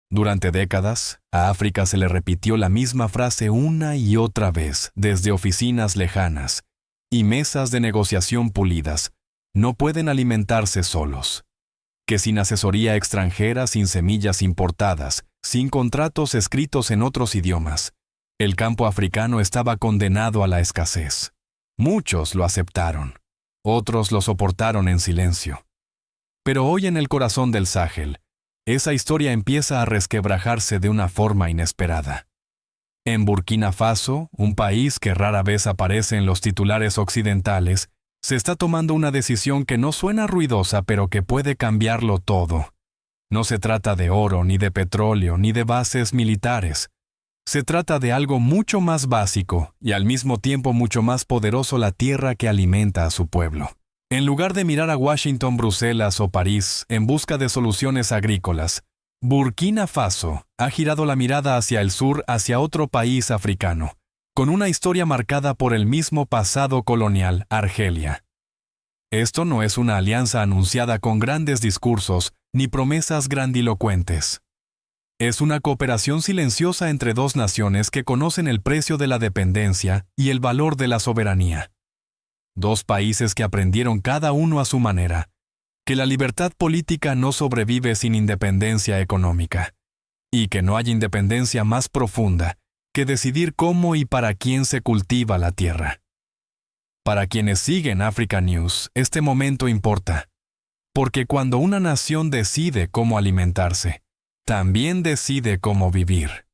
Durante décadas, a África se le repitió la misma frase una y otra vez desde oficinas lejanas y mesas de negociación pulidas. No pueden alimentarse solos. Que sin asesoría extranjera, sin semillas importadas, sin contratos escritos en otros idiomas, el campo africano estaba condenado a la escasez. Muchos lo aceptaron, otros lo soportaron en silencio. Pero hoy en el corazón del Sahel, esa historia empieza a resquebrajarse de una forma inesperada. En Burkina Faso, un país que rara vez aparece en los titulares occidentales, se está tomando una decisión que no suena ruidosa, pero que puede cambiarlo todo. No se trata de oro, ni de petróleo, ni de bases militares. Se trata de algo mucho más básico y al mismo tiempo mucho más poderoso: la tierra que alimenta a su pueblo. En lugar de mirar a Washington, Bruselas o París en busca de soluciones agrícolas, Burkina Faso ha girado la mirada hacia el sur, hacia otro país africano, con una historia marcada por el mismo pasado colonial: Argelia. Esto no es una alianza anunciada con grandes discursos ni promesas grandilocuentes. Es una cooperación silenciosa entre dos naciones que conocen el precio de la dependencia y el valor de la soberanía. Dos países que aprendieron cada uno a su manera que la libertad política no sobrevive sin independencia económica, y que no hay independencia más profunda que decidir cómo y para quién se cultiva la tierra. Para quienes siguen Africa News, este momento importa, porque cuando una nación decide cómo alimentarse, también decide cómo vivir.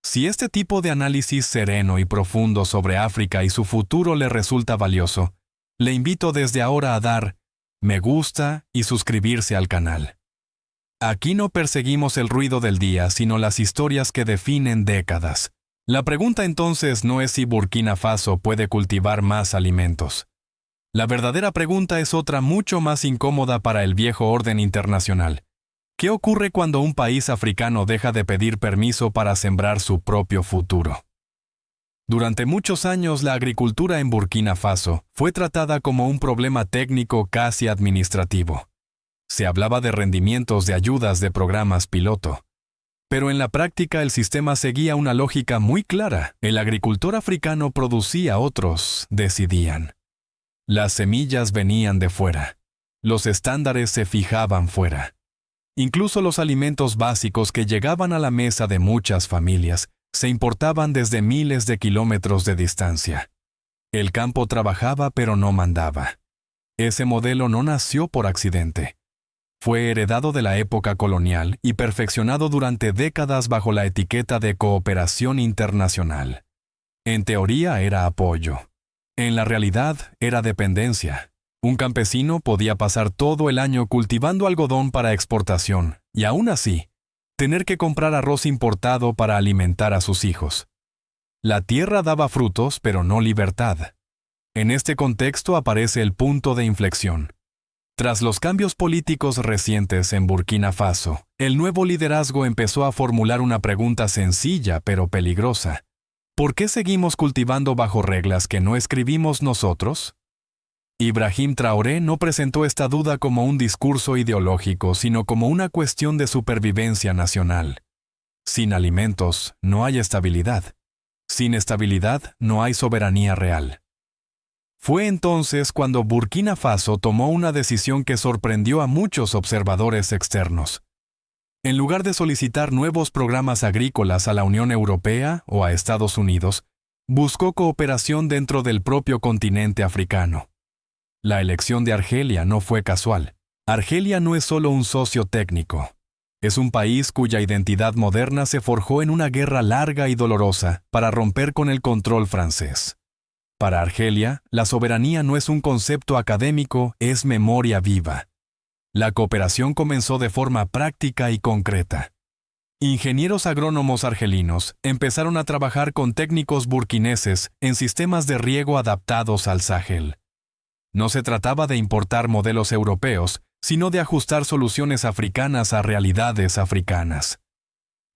Si este tipo de análisis sereno y profundo sobre África y su futuro le resulta valioso, le invito desde ahora a dar me gusta y suscribirse al canal. Aquí no perseguimos el ruido del día, sino las historias que definen décadas. La pregunta entonces no es si Burkina Faso puede cultivar más alimentos. La verdadera pregunta es otra mucho más incómoda para el viejo orden internacional. ¿Qué ocurre cuando un país africano deja de pedir permiso para sembrar su propio futuro? Durante muchos años, la agricultura en Burkina Faso fue tratada como un problema técnico casi administrativo. Se hablaba de rendimientos, de ayudas, de programas piloto. Pero en la práctica el sistema seguía una lógica muy clara. El agricultor africano producía, otros decidían. Las semillas venían de fuera. Los estándares se fijaban fuera. Incluso los alimentos básicos que llegaban a la mesa de muchas familias se importaban desde miles de kilómetros de distancia. El campo trabajaba pero no mandaba. Ese modelo no nació por accidente. Fue heredado de la época colonial y perfeccionado durante décadas bajo la etiqueta de cooperación internacional. En teoría era apoyo. En la realidad era dependencia. Un campesino podía pasar todo el año cultivando algodón para exportación y aún así, tener que comprar arroz importado para alimentar a sus hijos. La tierra daba frutos, pero no libertad. En este contexto aparece el punto de inflexión. Tras los cambios políticos recientes en Burkina Faso, el nuevo liderazgo empezó a formular una pregunta sencilla pero peligrosa. ¿Por qué seguimos cultivando bajo reglas que no escribimos nosotros? Ibrahim Traoré no presentó esta duda como un discurso ideológico, sino como una cuestión de supervivencia nacional. Sin alimentos, no hay estabilidad. Sin estabilidad, no hay soberanía real. Fue entonces cuando Burkina Faso tomó una decisión que sorprendió a muchos observadores externos. En lugar de solicitar nuevos programas agrícolas a la Unión Europea o a Estados Unidos, buscó cooperación dentro del propio continente africano. La elección de Argelia no fue casual. Argelia no es solo un socio técnico. Es un país cuya identidad moderna se forjó en una guerra larga y dolorosa para romper con el control francés. Para Argelia, la soberanía no es un concepto académico, es memoria viva. La cooperación comenzó de forma práctica y concreta. Ingenieros agrónomos argelinos empezaron a trabajar con técnicos burkineses en sistemas de riego adaptados al Sahel. No se trataba de importar modelos europeos, sino de ajustar soluciones africanas a realidades africanas.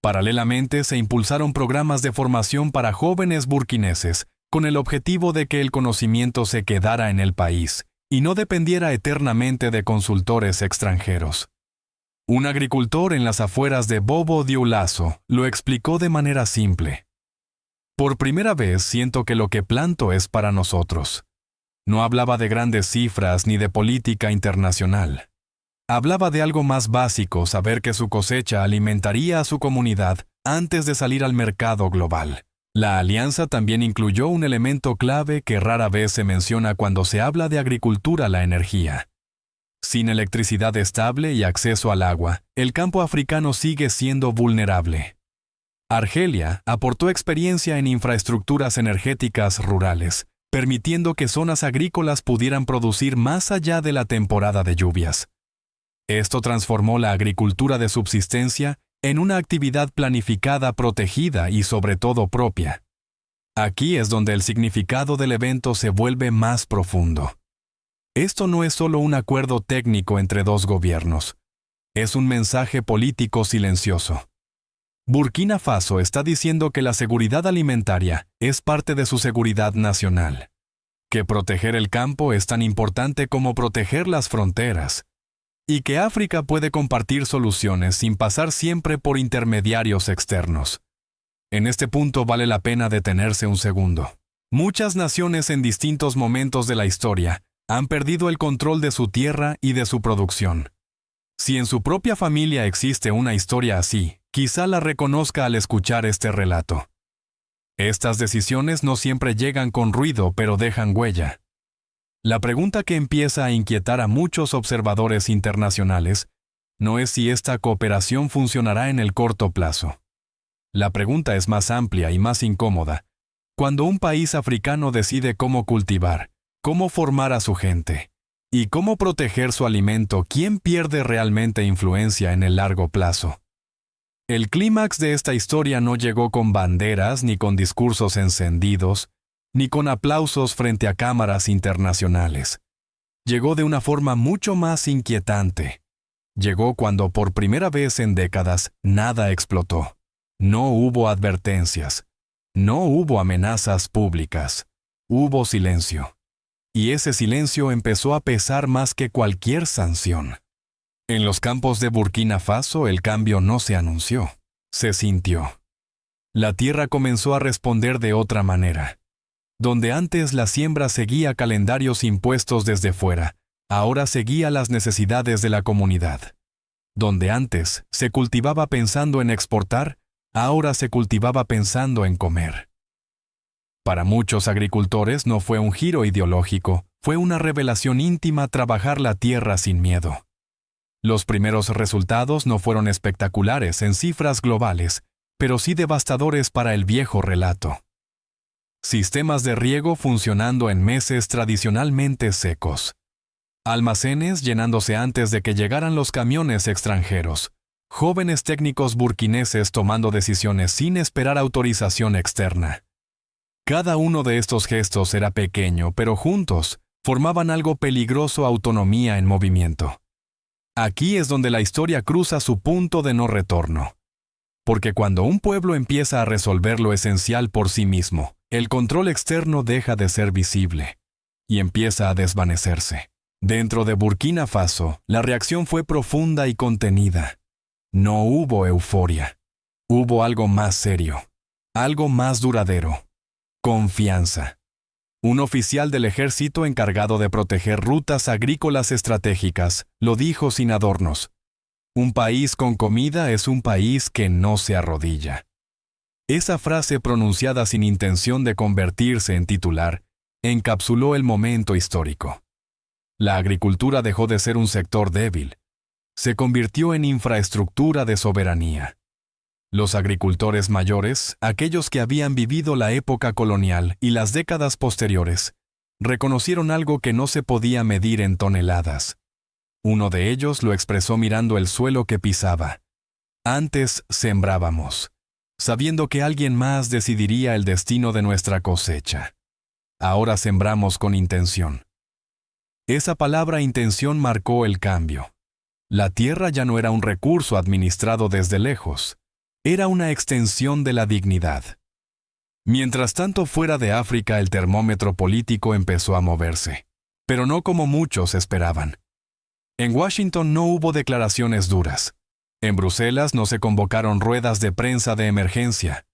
Paralelamente, se impulsaron programas de formación para jóvenes burkineses, con el objetivo de que el conocimiento se quedara en el país y no dependiera eternamente de consultores extranjeros. Un agricultor en las afueras de Bobo Dioulasso lo explicó de manera simple. Por primera vez siento que lo que planto es para nosotros. No hablaba de grandes cifras ni de política internacional. Hablaba de algo más básico, saber que su cosecha alimentaría a su comunidad antes de salir al mercado global. La alianza también incluyó un elemento clave que rara vez se menciona cuando se habla de agricultura: la energía. Sin electricidad estable y acceso al agua, el campo africano sigue siendo vulnerable. Argelia aportó experiencia en infraestructuras energéticas rurales, permitiendo que zonas agrícolas pudieran producir más allá de la temporada de lluvias. Esto transformó la agricultura de subsistencia en una actividad planificada, protegida y sobre todo propia. Aquí es donde el significado del evento se vuelve más profundo. Esto no es solo un acuerdo técnico entre dos gobiernos. Es un mensaje político silencioso. Burkina Faso está diciendo que la seguridad alimentaria es parte de su seguridad nacional, que proteger el campo es tan importante como proteger las fronteras, y que África puede compartir soluciones sin pasar siempre por intermediarios externos. En este punto vale la pena detenerse un segundo. Muchas naciones en distintos momentos de la historia han perdido el control de su tierra y de su producción. Si en su propia familia existe una historia así, quizá la reconozca al escuchar este relato. Estas decisiones no siempre llegan con ruido, pero dejan huella. La pregunta que empieza a inquietar a muchos observadores internacionales no es si esta cooperación funcionará en el corto plazo. La pregunta es más amplia y más incómoda. Cuando un país africano decide cómo cultivar, cómo formar a su gente y cómo proteger su alimento, ¿quién pierde realmente influencia en el largo plazo? El clímax de esta historia no llegó con banderas, ni con discursos encendidos, ni con aplausos frente a cámaras internacionales. Llegó de una forma mucho más inquietante. Llegó cuando por primera vez en décadas nada explotó. No hubo advertencias. No hubo amenazas públicas. Hubo silencio. Y ese silencio empezó a pesar más que cualquier sanción. En los campos de Burkina Faso el cambio no se anunció, se sintió. La tierra comenzó a responder de otra manera. Donde antes la siembra seguía calendarios impuestos desde fuera, ahora seguía las necesidades de la comunidad. Donde antes se cultivaba pensando en exportar, ahora se cultivaba pensando en comer. Para muchos agricultores no fue un giro ideológico, fue una revelación íntima trabajar la tierra sin miedo. Los primeros resultados no fueron espectaculares en cifras globales, pero sí devastadores para el viejo relato. Sistemas de riego funcionando en meses tradicionalmente secos. Almacenes llenándose antes de que llegaran los camiones extranjeros. Jóvenes técnicos burkineses tomando decisiones sin esperar autorización externa. Cada uno de estos gestos era pequeño, pero juntos formaban algo peligroso: autonomía en movimiento. Aquí es donde la historia cruza su punto de no retorno. Porque cuando un pueblo empieza a resolver lo esencial por sí mismo, el control externo deja de ser visible y empieza a desvanecerse. Dentro de Burkina Faso, la reacción fue profunda y contenida. No hubo euforia. Hubo algo más serio, algo más duradero. Confianza. Un oficial del ejército encargado de proteger rutas agrícolas estratégicas lo dijo sin adornos: un país con comida es un país que no se arrodilla. Esa frase, pronunciada sin intención de convertirse en titular, encapsuló el momento histórico. La agricultura dejó de ser un sector débil. Se convirtió en infraestructura de soberanía. Los agricultores mayores, aquellos que habían vivido la época colonial y las décadas posteriores, reconocieron algo que no se podía medir en toneladas. Uno de ellos lo expresó mirando el suelo que pisaba. Antes sembrábamos, sabiendo que alguien más decidiría el destino de nuestra cosecha. Ahora sembramos con intención. Esa palabra intención marcó el cambio. La tierra ya no era un recurso administrado desde lejos. Era una extensión de la dignidad. Mientras tanto, fuera de África el termómetro político empezó a moverse, pero no como muchos esperaban. En Washington no hubo declaraciones duras. En Bruselas no se convocaron ruedas de prensa de emergencia.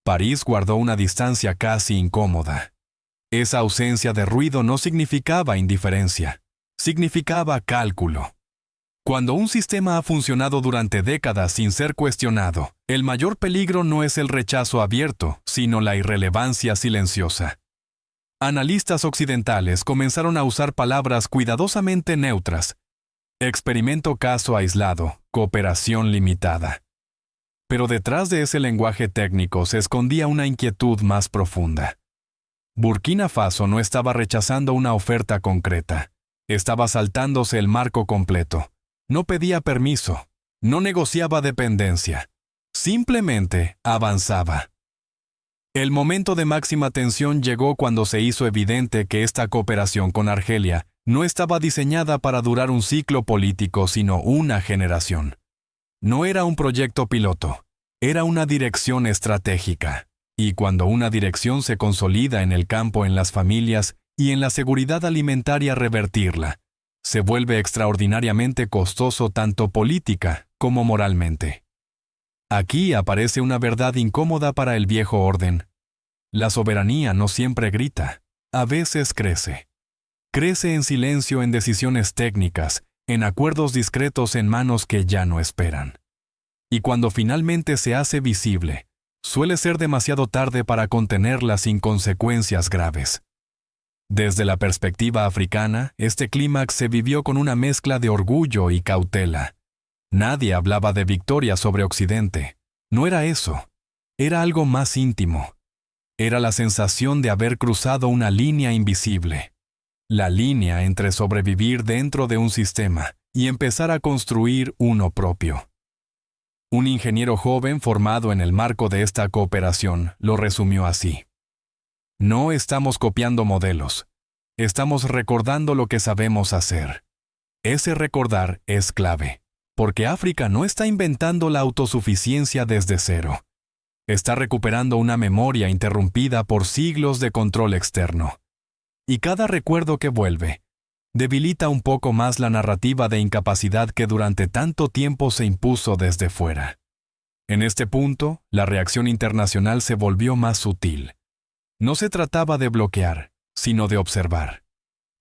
París guardó una distancia casi incómoda. Esa ausencia de ruido no significaba indiferencia, significaba cálculo. Cuando un sistema ha funcionado durante décadas sin ser cuestionado, el mayor peligro no es el rechazo abierto, sino la irrelevancia silenciosa. Analistas occidentales comenzaron a usar palabras cuidadosamente neutras. Experimento caso aislado, cooperación limitada. Pero detrás de ese lenguaje técnico se escondía una inquietud más profunda. Burkina Faso no estaba rechazando una oferta concreta. Estaba saltándose el marco completo. No pedía permiso. No negociaba dependencia. Simplemente avanzaba. El momento de máxima tensión llegó cuando se hizo evidente que esta cooperación con Argelia no estaba diseñada para durar un ciclo político, sino una generación. No era un proyecto piloto, era una dirección estratégica. Y cuando una dirección se consolida en el campo, en las familias y en la seguridad alimentaria, revertirla, se vuelve extraordinariamente costoso tanto política como moralmente. Aquí aparece una verdad incómoda para el viejo orden. La soberanía no siempre grita, a veces crece. Crece en silencio, en decisiones técnicas, en acuerdos discretos en manos que ya no esperan. Y cuando finalmente se hace visible, suele ser demasiado tarde para contenerla sin consecuencias graves. Desde la perspectiva africana, este clímax se vivió con una mezcla de orgullo y cautela. Nadie hablaba de victoria sobre Occidente. No era eso. Era algo más íntimo. Era la sensación de haber cruzado una línea invisible. La línea entre sobrevivir dentro de un sistema y empezar a construir uno propio. Un ingeniero joven formado en el marco de esta cooperación lo resumió así. No estamos copiando modelos. Estamos recordando lo que sabemos hacer. Ese recordar es clave, porque África no está inventando la autosuficiencia desde cero. Está recuperando una memoria interrumpida por siglos de control externo. Y cada recuerdo que vuelve, debilita un poco más la narrativa de incapacidad que durante tanto tiempo se impuso desde fuera. En este punto, la reacción internacional se volvió más sutil. No se trataba de bloquear, sino de observar.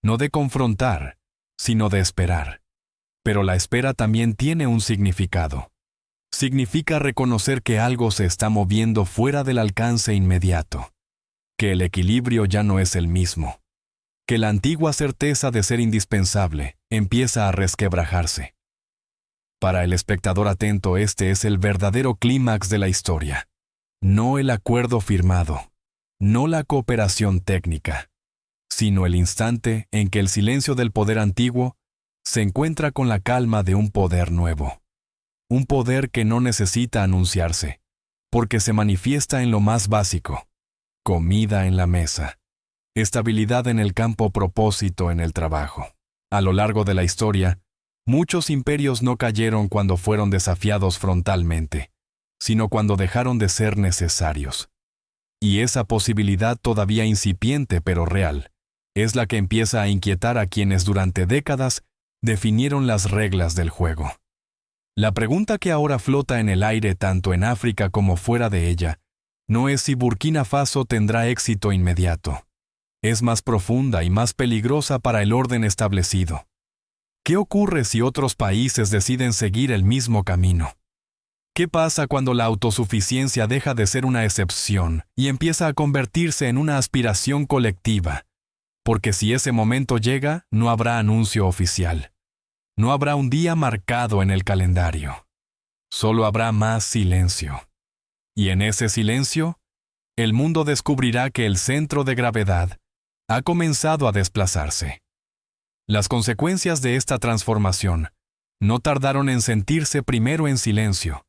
No de confrontar, sino de esperar. Pero la espera también tiene un significado. Significa reconocer que algo se está moviendo fuera del alcance inmediato. Que el equilibrio ya no es el mismo. Que la antigua certeza de ser indispensable empieza a resquebrajarse. Para el espectador atento, este es el verdadero clímax de la historia. No el acuerdo firmado, no la cooperación técnica, sino el instante en que el silencio del poder antiguo se encuentra con la calma de un poder nuevo. Un poder que no necesita anunciarse, porque se manifiesta en lo más básico: comida en la mesa. Estabilidad en el campo, propósito en el trabajo. A lo largo de la historia, muchos imperios no cayeron cuando fueron desafiados frontalmente, sino cuando dejaron de ser necesarios. Y esa posibilidad, todavía incipiente pero real, es la que empieza a inquietar a quienes durante décadas definieron las reglas del juego. La pregunta que ahora flota en el aire tanto en África como fuera de ella, no es si Burkina Faso tendrá éxito inmediato. Es más profunda y más peligrosa para el orden establecido. ¿Qué ocurre si otros países deciden seguir el mismo camino? ¿Qué pasa cuando la autosuficiencia deja de ser una excepción y empieza a convertirse en una aspiración colectiva? Porque si ese momento llega, no habrá anuncio oficial. No habrá un día marcado en el calendario. Solo habrá más silencio. Y en ese silencio, el mundo descubrirá que el centro de gravedad ha comenzado a desplazarse. Las consecuencias de esta transformación no tardaron en sentirse primero en silencio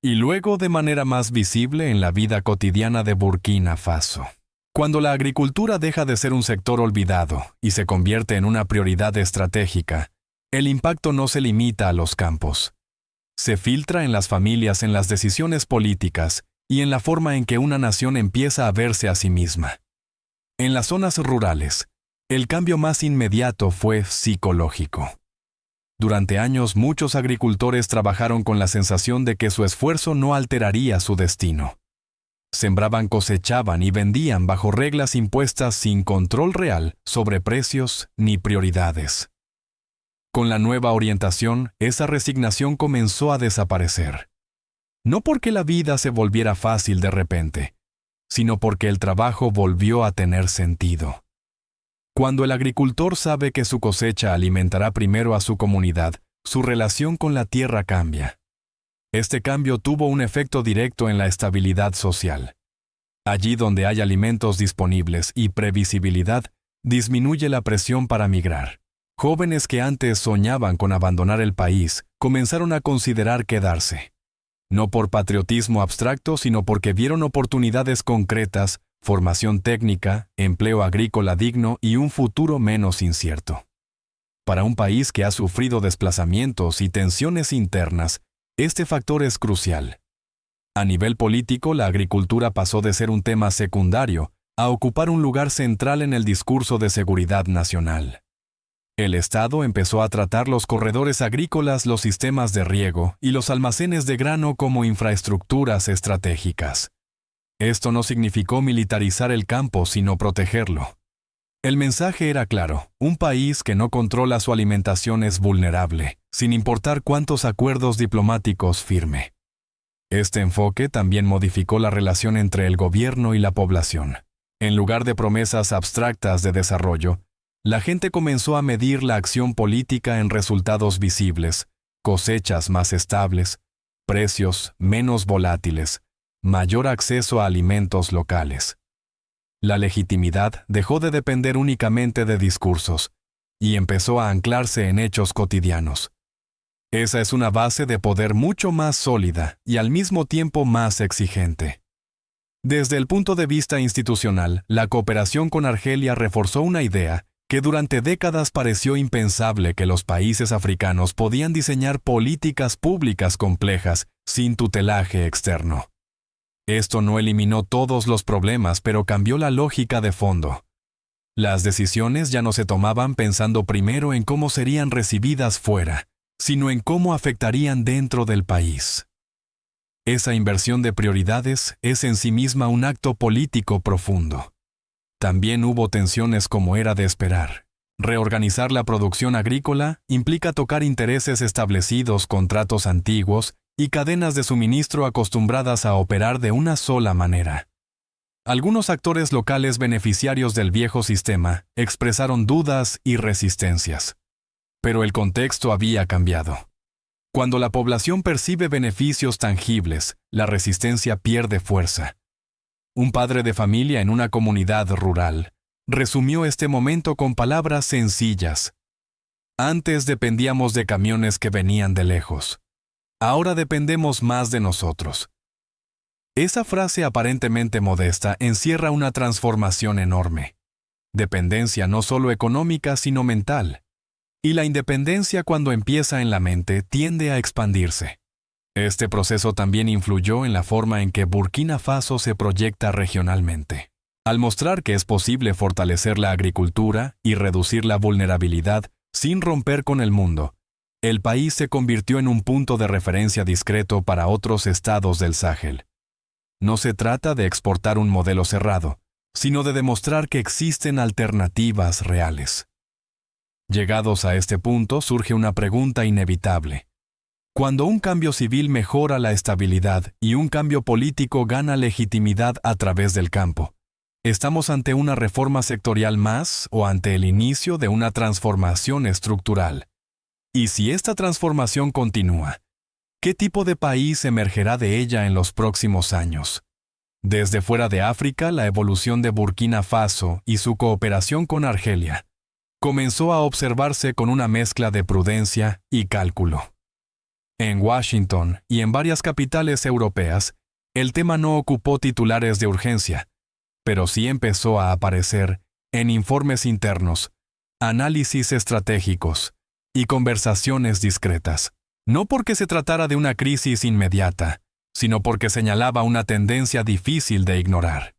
y luego de manera más visible en la vida cotidiana de Burkina Faso. Cuando la agricultura deja de ser un sector olvidado y se convierte en una prioridad estratégica, el impacto no se limita a los campos. Se filtra en las familias, en las decisiones políticas y en la forma en que una nación empieza a verse a sí misma. En las zonas rurales, el cambio más inmediato fue psicológico. Durante años muchos agricultores trabajaron con la sensación de que su esfuerzo no alteraría su destino. Sembraban, cosechaban y vendían bajo reglas impuestas sin control real sobre precios ni prioridades. Con la nueva orientación, esa resignación comenzó a desaparecer. No porque la vida se volviera fácil de repente, sino porque el trabajo volvió a tener sentido. Cuando el agricultor sabe que su cosecha alimentará primero a su comunidad, su relación con la tierra cambia. Este cambio tuvo un efecto directo en la estabilidad social. Allí donde hay alimentos disponibles y previsibilidad, disminuye la presión para migrar. Jóvenes que antes soñaban con abandonar el país, comenzaron a considerar quedarse. No por patriotismo abstracto, sino porque vieron oportunidades concretas, formación técnica, empleo agrícola digno y un futuro menos incierto. Para un país que ha sufrido desplazamientos y tensiones internas, este factor es crucial. A nivel político, la agricultura pasó de ser un tema secundario a ocupar un lugar central en el discurso de seguridad nacional. El Estado empezó a tratar los corredores agrícolas, los sistemas de riego y los almacenes de grano como infraestructuras estratégicas. Esto no significó militarizar el campo, sino protegerlo. El mensaje era claro: un país que no controla su alimentación es vulnerable, sin importar cuántos acuerdos diplomáticos firme. Este enfoque también modificó la relación entre el gobierno y la población. En lugar de promesas abstractas de desarrollo, la gente comenzó a medir la acción política en resultados visibles, cosechas más estables, precios menos volátiles, mayor acceso a alimentos locales. La legitimidad dejó de depender únicamente de discursos y empezó a anclarse en hechos cotidianos. Esa es una base de poder mucho más sólida y al mismo tiempo más exigente. Desde el punto de vista institucional, la cooperación con Argelia reforzó una idea que durante décadas pareció impensable: que los países africanos podían diseñar políticas públicas complejas sin tutelaje externo. Esto no eliminó todos los problemas, pero cambió la lógica de fondo. Las decisiones ya no se tomaban pensando primero en cómo serían recibidas fuera, sino en cómo afectarían dentro del país. Esa inversión de prioridades es en sí misma un acto político profundo. También hubo tensiones, como era de esperar. Reorganizar la producción agrícola implica tocar intereses establecidos, contratos antiguos y cadenas de suministro acostumbradas a operar de una sola manera. Algunos actores locales beneficiarios del viejo sistema expresaron dudas y resistencias. Pero el contexto había cambiado. Cuando la población percibe beneficios tangibles, la resistencia pierde fuerza. Un padre de familia en una comunidad rural resumió este momento con palabras sencillas: antes dependíamos de camiones que venían de lejos. Ahora dependemos más de nosotros. Esa frase aparentemente modesta encierra una transformación enorme. Dependencia no solo económica, sino mental. Y la independencia, cuando empieza en la mente, tiende a expandirse. Este proceso también influyó en la forma en que Burkina Faso se proyecta regionalmente. Al mostrar que es posible fortalecer la agricultura y reducir la vulnerabilidad sin romper con el mundo, el país se convirtió en un punto de referencia discreto para otros estados del Sahel. No se trata de exportar un modelo cerrado, sino de demostrar que existen alternativas reales. Llegados a este punto, surge una pregunta inevitable. Cuando un cambio civil mejora la estabilidad y un cambio político gana legitimidad a través del campo, ¿estamos ante una reforma sectorial más o ante el inicio de una transformación estructural? Y si esta transformación continúa, ¿qué tipo de país emergerá de ella en los próximos años? Desde fuera de África, la evolución de Burkina Faso y su cooperación con Argelia comenzó a observarse con una mezcla de prudencia y cálculo. En Washington y en varias capitales europeas, el tema no ocupó titulares de urgencia, pero sí empezó a aparecer en informes internos, análisis estratégicos y conversaciones discretas. No porque se tratara de una crisis inmediata, sino porque señalaba una tendencia difícil de ignorar.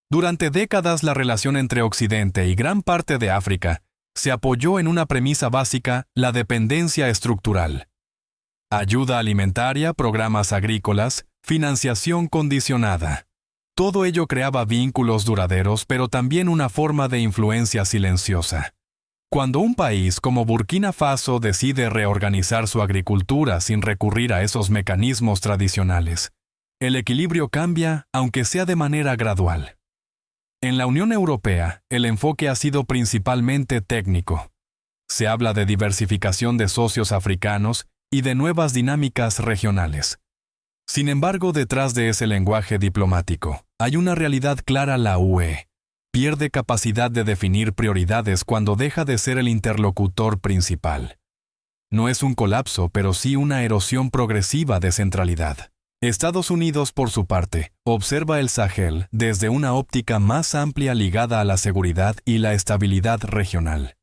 Durante décadas, la relación entre Occidente y gran parte de África se apoyó en una premisa básica, la dependencia estructural. Ayuda alimentaria, programas agrícolas, financiación condicionada. Todo ello creaba vínculos duraderos, pero también una forma de influencia silenciosa. Cuando un país como Burkina Faso decide reorganizar su agricultura sin recurrir a esos mecanismos tradicionales, el equilibrio cambia, aunque sea de manera gradual. En la Unión Europea, el enfoque ha sido principalmente técnico. Se habla de diversificación de socios africanos y de nuevas dinámicas regionales. Sin embargo, detrás de ese lenguaje diplomático, hay una realidad clara: la UE pierde capacidad de definir prioridades cuando deja de ser el interlocutor principal. No es un colapso, pero sí una erosión progresiva de centralidad. Estados Unidos, por su parte, observa el Sahel desde una óptica más amplia ligada a la seguridad y la estabilidad regional.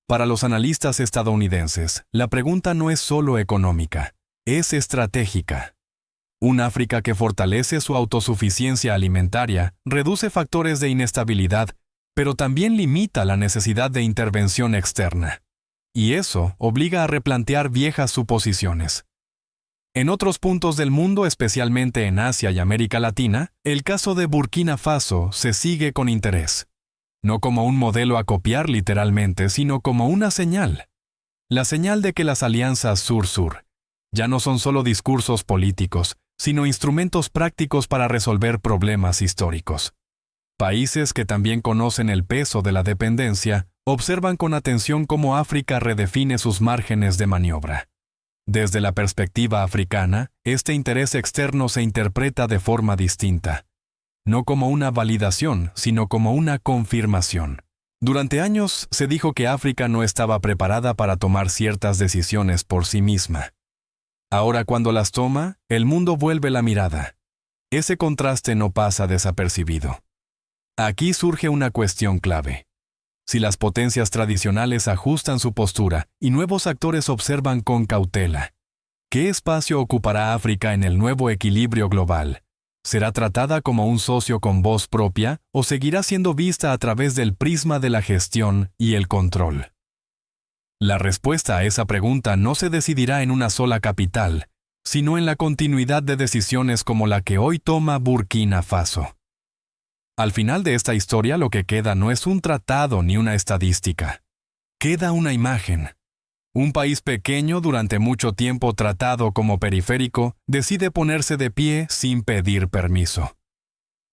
Para los analistas estadounidenses, la pregunta no es solo económica, es estratégica. Un África que fortalece su autosuficiencia alimentaria reduce factores de inestabilidad, pero también limita la necesidad de intervención externa. Y eso obliga a replantear viejas suposiciones. En otros puntos del mundo, especialmente en Asia y América Latina, el caso de Burkina Faso se sigue con interés. No como un modelo a copiar literalmente, sino como una señal. La señal de que las alianzas Sur-Sur ya no son solo discursos políticos, sino instrumentos prácticos para resolver problemas históricos. Países que también conocen el peso de la dependencia observan con atención cómo África redefine sus márgenes de maniobra. Desde la perspectiva africana, este interés externo se interpreta de forma distinta. No como una validación, sino como una confirmación. Durante años se dijo que África no estaba preparada para tomar ciertas decisiones por sí misma. Ahora, cuando las toma, el mundo vuelve la mirada. Ese contraste no pasa desapercibido. Aquí surge una cuestión clave. Si las potencias tradicionales ajustan su postura y nuevos actores observan con cautela, ¿qué espacio ocupará África en el nuevo equilibrio global? ¿Será tratada como un socio con voz propia o seguirá siendo vista a través del prisma de la gestión y el control? La respuesta a esa pregunta no se decidirá en una sola capital, sino en la continuidad de decisiones como la que hoy toma Burkina Faso. Al final de esta historia, lo que queda no es un tratado ni una estadística. Queda una imagen. Un país pequeño, durante mucho tiempo tratado como periférico, decide ponerse de pie sin pedir permiso.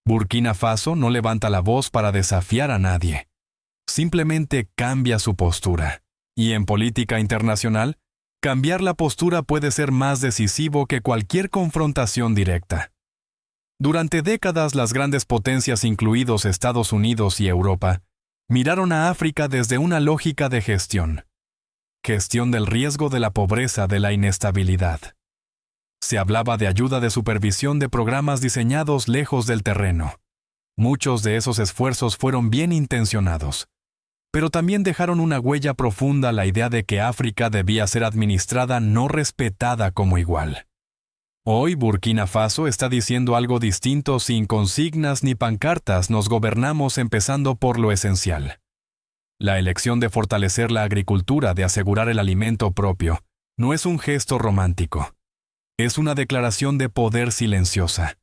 Burkina Faso no levanta la voz para desafiar a nadie. Simplemente cambia su postura. Y en política internacional, cambiar la postura puede ser más decisivo que cualquier confrontación directa. Durante décadas, las grandes potencias, incluidos Estados Unidos y Europa, miraron a África desde una lógica de gestión. Gestión del riesgo, de la pobreza, de la inestabilidad. Se hablaba de ayuda, de supervisión, de programas diseñados lejos del terreno. Muchos de esos esfuerzos fueron bien intencionados, pero también dejaron una huella profunda: la idea de que África debía ser administrada, no respetada como igual. Hoy Burkina Faso está diciendo algo distinto. Sin consignas ni pancartas, nos gobernamos empezando por lo esencial. La elección de fortalecer la agricultura, de asegurar el alimento propio, no es un gesto romántico. Es una declaración de poder silenciosa.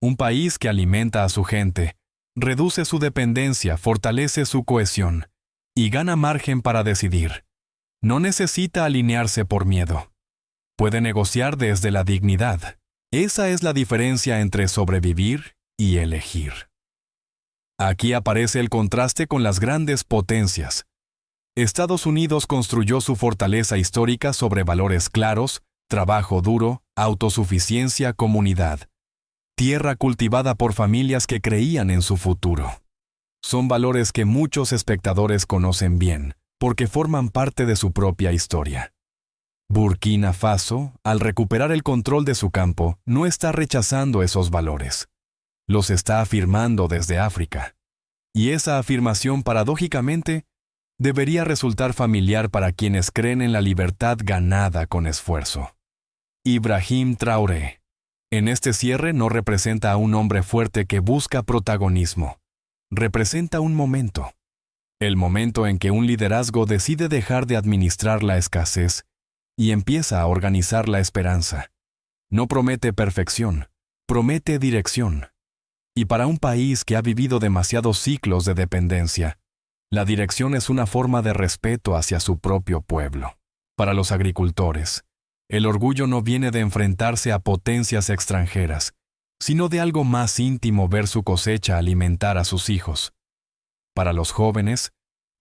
Un país que alimenta a su gente, reduce su dependencia, fortalece su cohesión y gana margen para decidir. No necesita alinearse por miedo. Puede negociar desde la dignidad. Esa es la diferencia entre sobrevivir y elegir. Aquí aparece el contraste con las grandes potencias. Estados Unidos construyó su fortaleza histórica sobre valores claros: trabajo duro, autosuficiencia, comunidad. Tierra cultivada por familias que creían en su futuro. Son valores que muchos espectadores conocen bien, porque forman parte de su propia historia. Burkina Faso, al recuperar el control de su campo, no está rechazando esos valores. Los está afirmando desde África. Y esa afirmación, paradójicamente, debería resultar familiar para quienes creen en la libertad ganada con esfuerzo. Ibrahim Traoré. En este cierre no representa a un hombre fuerte que busca protagonismo. Representa un momento. El momento en que un liderazgo decide dejar de administrar la escasez y empieza a organizar la esperanza. No promete perfección, promete dirección. Y para un país que ha vivido demasiados ciclos de dependencia, la dirección es una forma de respeto hacia su propio pueblo. Para los agricultores, el orgullo no viene de enfrentarse a potencias extranjeras, sino de algo más íntimo: ver su cosecha alimentar a sus hijos. Para los jóvenes,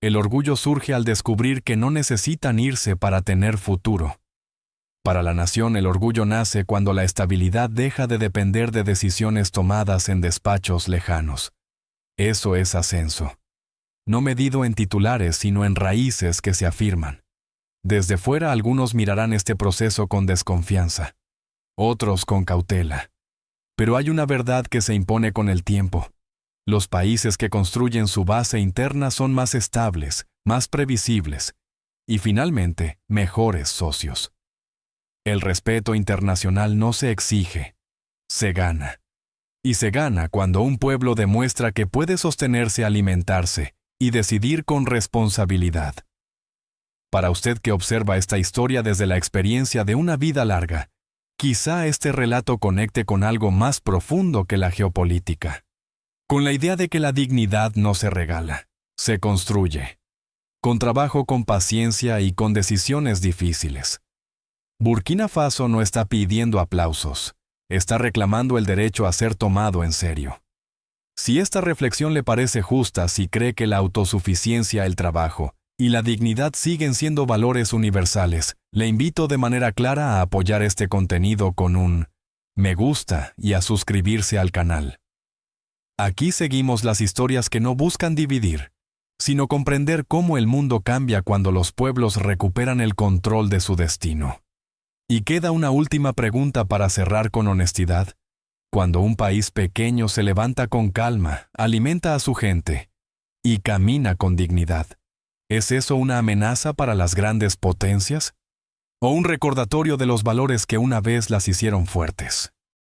el orgullo surge al descubrir que no necesitan irse para tener futuro. Para la nación, el orgullo nace cuando la estabilidad deja de depender de decisiones tomadas en despachos lejanos. Eso es ascenso. No medido en titulares, sino en raíces que se afirman. Desde fuera algunos mirarán este proceso con desconfianza, otros con cautela. Pero hay una verdad que se impone con el tiempo. Los países que construyen su base interna son más estables, más previsibles y, finalmente, mejores socios. El respeto internacional no se exige, se gana. Y se gana cuando un pueblo demuestra que puede sostenerse, alimentarse y decidir con responsabilidad. Para usted que observa esta historia desde la experiencia de una vida larga, quizá este relato conecte con algo más profundo que la geopolítica. Con la idea de que la dignidad no se regala, se construye. Con trabajo, con paciencia y con decisiones difíciles. Burkina Faso no está pidiendo aplausos, está reclamando el derecho a ser tomado en serio. Si esta reflexión le parece justa, si cree que la autosuficiencia, el trabajo y la dignidad siguen siendo valores universales, le invito de manera clara a apoyar este contenido con un me gusta y a suscribirse al canal. Aquí seguimos las historias que no buscan dividir, sino comprender cómo el mundo cambia cuando los pueblos recuperan el control de su destino. Y queda una última pregunta para cerrar con honestidad. Cuando un país pequeño se levanta con calma, alimenta a su gente y camina con dignidad, ¿es eso una amenaza para las grandes potencias? ¿O un recordatorio de los valores que una vez las hicieron fuertes?